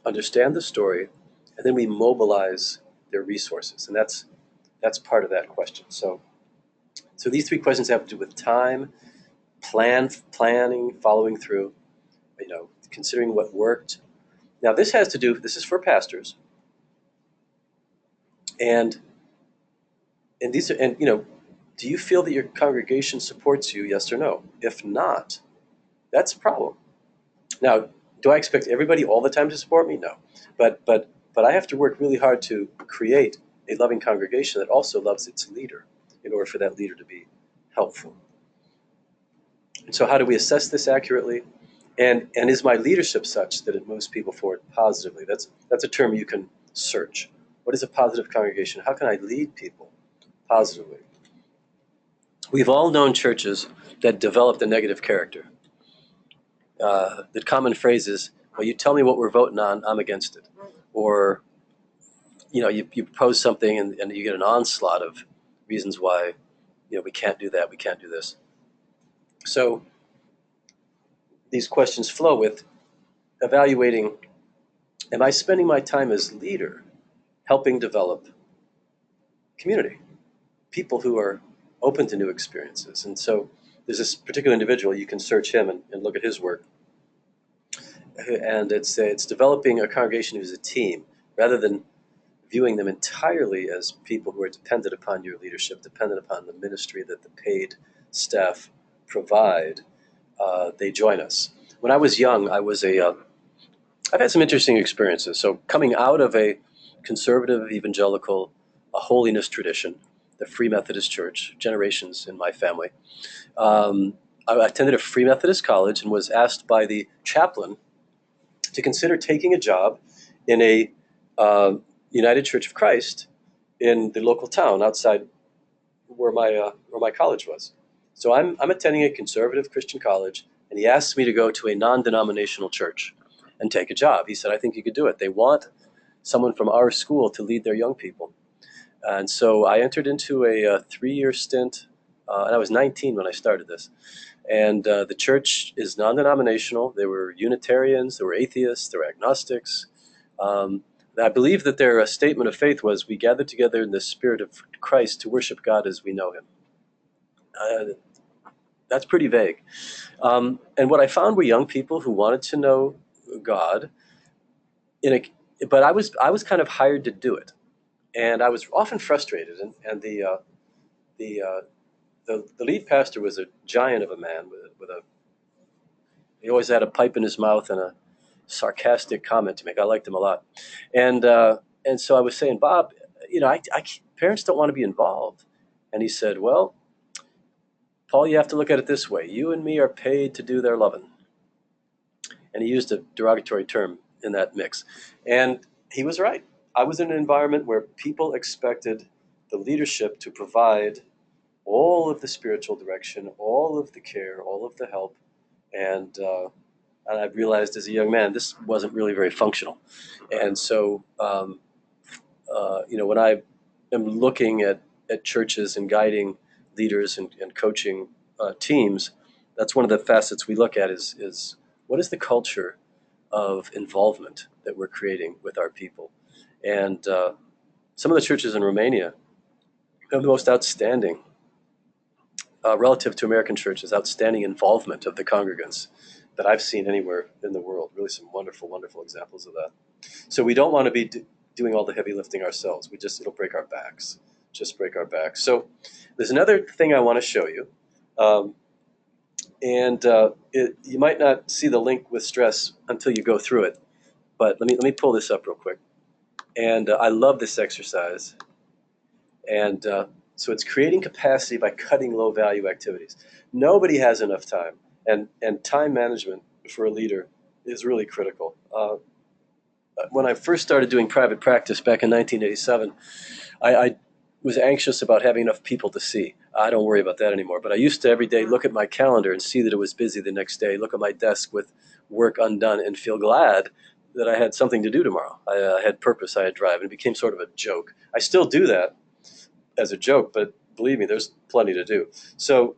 understand the story, and then we mobilize their resources, and that's part of that question. So these three questions have to do with time, planning, following through, considering what worked. Now this is for pastors, and do you feel that your congregation supports you? Yes or no? If not, that's a problem. Now, Do I expect everybody all the time to support me? No. But I have to work really hard to create a loving congregation that also loves its leader in order for that leader to be helpful. And so how do we assess this accurately? And is my leadership such that it moves people forward positively? That's a term you can search. What is a positive congregation? How can I lead people positively? We've all known churches that developed a negative character. The common phrase is, well, you tell me what we're voting on, I'm against it. Or, you propose something and you get an onslaught of reasons why, we can't do that, we can't do this. So these questions flow with evaluating, am I spending my time as leader helping develop community, people who are open to new experiences? And so there's this particular individual, you can search him and look at his work. And it's developing a congregation who's a team, rather than viewing them entirely as people who are dependent upon your leadership, dependent upon the ministry that the paid staff provide. They join us. When I was young, I've had some interesting experiences. So coming out of a conservative evangelical holiness tradition, the Free Methodist Church, generations in my family, I attended a Free Methodist college and was asked by the chaplain to consider taking a job in a United Church of Christ in the local town outside where my college was. So I'm attending a conservative Christian college, and he asked me to go to a non-denominational church and take a job. He said, I think you could do it. They want someone from our school to lead their young people. And so I entered into a 3-year stint, and I was 19 when I started this. And the church is non-denominational. There were Unitarians, there were atheists, there were agnostics. I believe that their statement of faith was, we gather together in the Spirit of Christ to worship God as we know him. That's pretty vague. And what I found were young people who wanted to know God, but I was kind of hired to do it. And I was often frustrated. And the lead pastor was a giant of a man he always had a pipe in his mouth and a sarcastic comment to make. I liked him a lot. And so I was saying, Bob, parents don't want to be involved. And he said, well, Paul, you have to look at it this way. You and me are paid to do their loving. And he used a derogatory term in that mix. And he was right. I was in an environment where people expected the leadership to provide all of the spiritual direction, all of the care, all of the help. And I realized as a young man, this wasn't really very functional. And so, when I am looking at churches and guiding leaders and coaching teams, that's one of the facets we look at is what is the culture of involvement that we're creating with our people. And some of the churches in Romania have the most outstanding, relative to American churches, outstanding involvement of the congregants that I've seen anywhere in the world. Really some wonderful, wonderful examples of that. So we don't want to be doing all the heavy lifting ourselves. It'll break our backs, just break our backs. So there's another thing I want to show you. You might not see the link with stress until you go through it, but let me pull this up real quick. And I love this exercise. And so it's creating capacity by cutting low-value activities. Nobody has enough time, and time management for a leader is really critical. When I first started doing private practice back in 1987, I was anxious about having enough people to see. I don't worry about that anymore, but I used to every day look at my calendar and see that it was busy the next day, look at my desk with work undone, and feel glad that I had something to do tomorrow. I had purpose, I had drive, and it became sort of a joke. I still do that as a joke, but believe me, there's plenty to do. So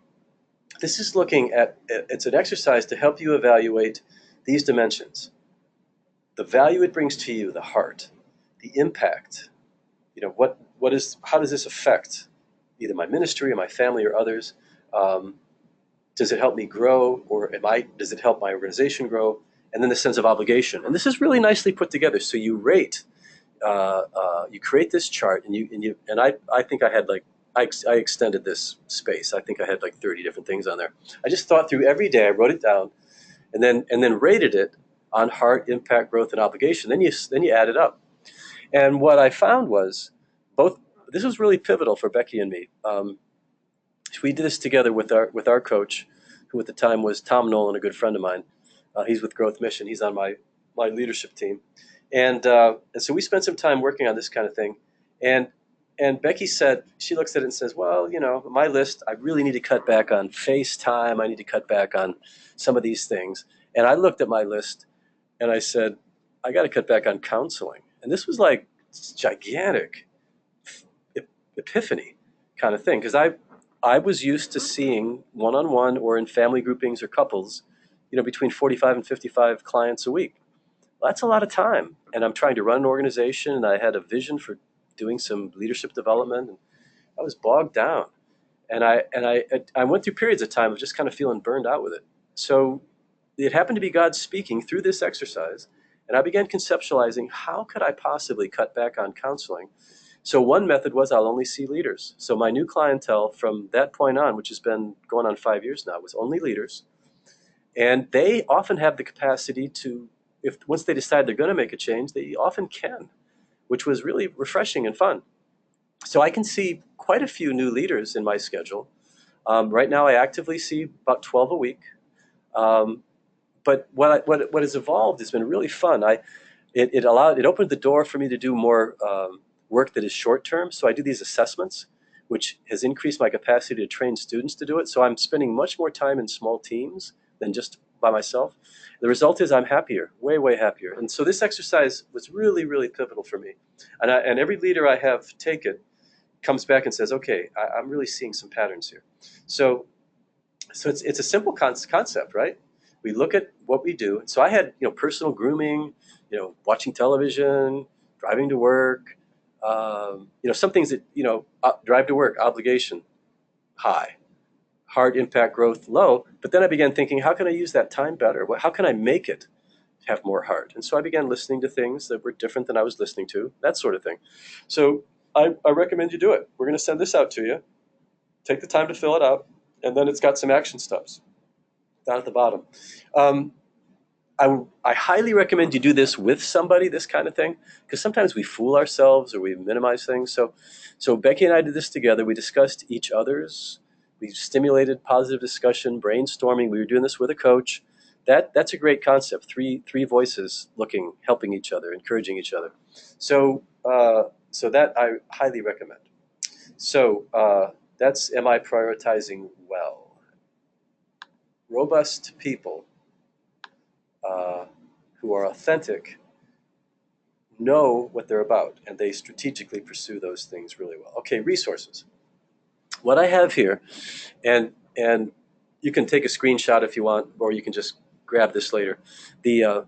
this is looking at, it's an exercise to help you evaluate these dimensions. The value it brings to you, the heart, the impact, how does this affect either my ministry or my family or others? Does it help me grow, or does it help my organization grow? And then the sense of obligation. And this is really nicely put together. So you rate, you create this chart, and I think I had I extended this space. I think I had 30 different things on there. I just thought through every day. I wrote it down, and then rated it on heart, impact, growth, and obligation. Then you add it up. And what I found was both. This was really pivotal for Becky and me. We did this together with our coach, who at the time was Tom Nolan, a good friend of mine. He's with Growth Mission. He's on my leadership team, and so we spent some time working on this kind of thing. And and Becky said, she looks at it and says, well, my list, I really need to cut back on FaceTime. I need to cut back on some of these things. And I looked at my list and I said, I got to cut back on counseling. And this was like gigantic epiphany kind of thing, because I was used to seeing one-on-one or in family groupings or couples, between 45 and 55 clients a week. Well, that's a lot of time, and I'm trying to run an organization, and I had a vision for doing some leadership development, and I was bogged down, and I went through periods of time of just kind of feeling burned out with it. So it happened to be God speaking through this exercise, and I began conceptualizing, how could I possibly cut back on counseling? So one method was, I'll only see leaders. So my new clientele from that point on, which has been going on 5 years now, was only leaders. And they often have the capacity to, if once they decide they're going to make a change, they often can, which was really refreshing and fun. So I can see quite a few new leaders in my schedule. Right now I actively see about 12 a week. Um, but what has evolved has been really fun. It opened the door for me to do more work that is short term. So I do these assessments, which has increased my capacity to train students to do it. So I'm spending much more time in small teams than just by myself. The result is I'm happier, way, way happier. And so this exercise was really, really pivotal for me. And every leader I have take it comes back and says, okay, I'm really seeing some patterns here. So it's a simple concept, right? We look at what we do. So I had, personal grooming, watching television, driving to work, some things that, drive to work, obligation, high, hard impact growth, low. But then I began thinking, how can I use that time better? How can I make it have more heart? And so I began listening to things that were different than I was listening to, that sort of thing. So I recommend you do it. We're going to send this out to you. Take the time to fill it out. And then it's got some action steps down at the bottom. I highly recommend you do this with somebody, this kind of thing, because sometimes we fool ourselves or we minimize things. So Becky and I did this together. We discussed each other's. We stimulated positive discussion, brainstorming. We were doing this with a coach. That's a great concept. Three voices helping each other, encouraging each other. So that I highly recommend. So that's, am I prioritizing well? Robust people who are authentic know what they're about, and they strategically pursue those things really well. Okay, resources. What I have here, and you can take a screenshot if you want, or you can just grab this later. The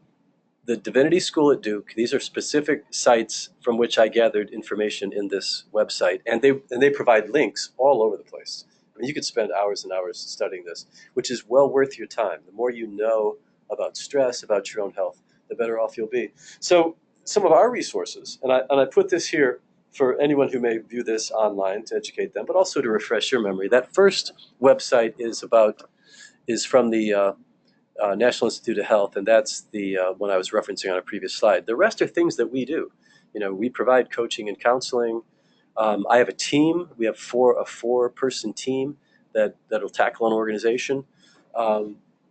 Divinity School at Duke. These are specific sites from which I gathered information in this website, and they provide links all over the place. I mean, you could spend hours and hours studying this, which is well worth your time. The more you know about stress, about your own health, the better off you'll be. So some of our resources, and I put this here for anyone who may view this online to educate them, but also to refresh your memory. That first website is from the National Institute of Health, and that's the one I was referencing on a previous slide. The rest are things that we do. We provide coaching and counseling. I have a team. We have a four-person team that'll tackle an organization,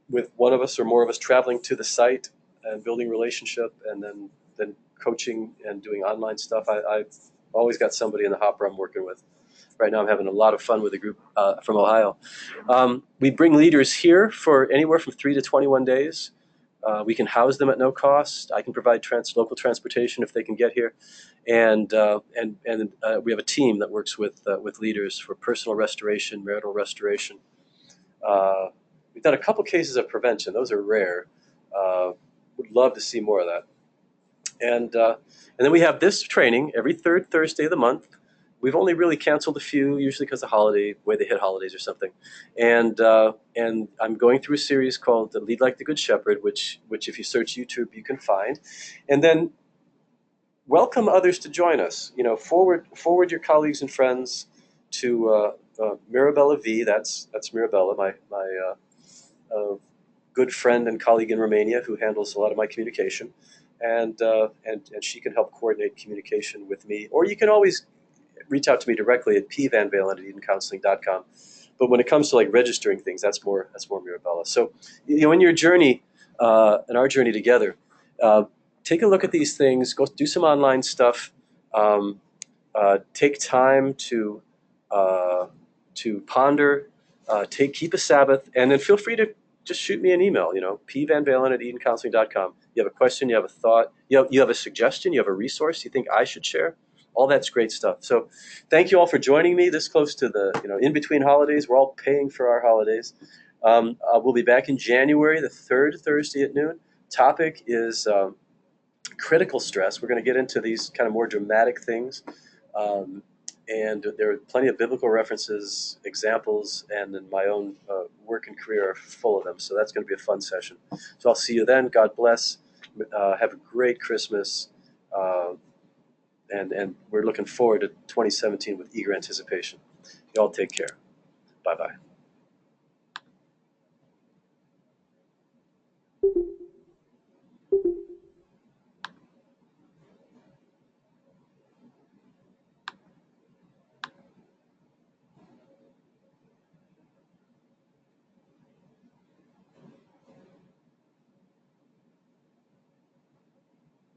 with one of us or more of us traveling to the site and building relationship, and then coaching and doing online stuff. I've always got somebody in the hopper I'm working with. Right now I'm having a lot of fun with a group from Ohio. We bring leaders here for anywhere from 3 to 21 days. We can house them at no cost. I can provide local transportation if they can get here. And we have a team that works with leaders for personal restoration, marital restoration. We've done a couple cases of prevention. Those are rare. Would love to see more of that. And then we have this training every third Thursday of the month. We've only really canceled a few, usually because of holiday, way they hit holidays or something. And I'm going through a series called Lead Like the Good Shepherd, which if you search YouTube, you can find. And then welcome others to join us. Forward your colleagues and friends to Mirabella V. That's Mirabella, my good friend and colleague in Romania who handles a lot of my communication, and she can help coordinate communication with me. Or you can always reach out to me directly at pvanvalin@edencounseling.com. But when it comes to like registering things, that's more Mirabella. So, in your journey, in our journey together, uh, take a look at these things. Go do some online stuff. Um, take time uh, to ponder. Keep a Sabbath, and then feel free to just shoot me an email. pvanvalin@edencounseling.com. You have a question, you have a thought, you have a suggestion, you have a resource you think I should share. All that's great stuff. So, thank you all for joining me this close to the in between holidays. We're all paying for our holidays. We'll be back in January, the third Thursday at noon. Topic is critical stress. We're going to get into these kind of more dramatic things. Um, and there are plenty of biblical references, examples, and then my own work and career are full of them. So that's going to be a fun session. So I'll see you then. God bless. Have a great Christmas. Uh, and we're looking forward to 2017 with eager anticipation. Y'all take care. Bye-bye.